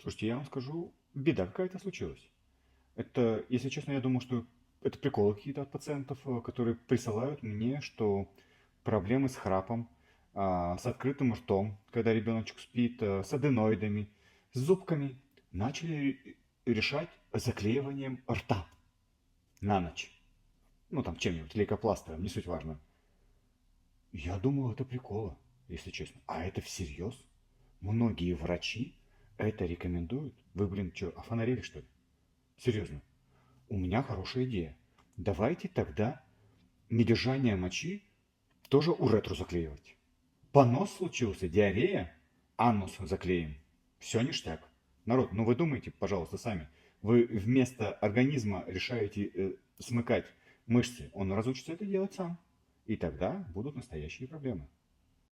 Слушайте, я вам скажу, беда какая-то случилась. Это, если честно, я думаю, что это приколы какие-то от пациентов, которые присылают мне, что проблемы с храпом, с открытым ртом, когда ребеночек спит, с аденоидами, с зубками, начали решать заклеиванием рта на ночь. Ну, там, чем-нибудь, лейкопластырем, не суть важно. Я думал, это приколы, если честно. А это всерьез? Многие врачи это рекомендуют? Вы, блин, что, офонарели, что ли? Серьезно. У меня хорошая идея. Давайте тогда недержание мочи тоже уретру заклеивать. Понос случился, диарея, анус заклеим. Все ништяк. Народ, ну вы думайте, пожалуйста, сами. Вы вместо организма решаете смыкать мышцы. Он разучится это делать сам. И тогда будут настоящие проблемы.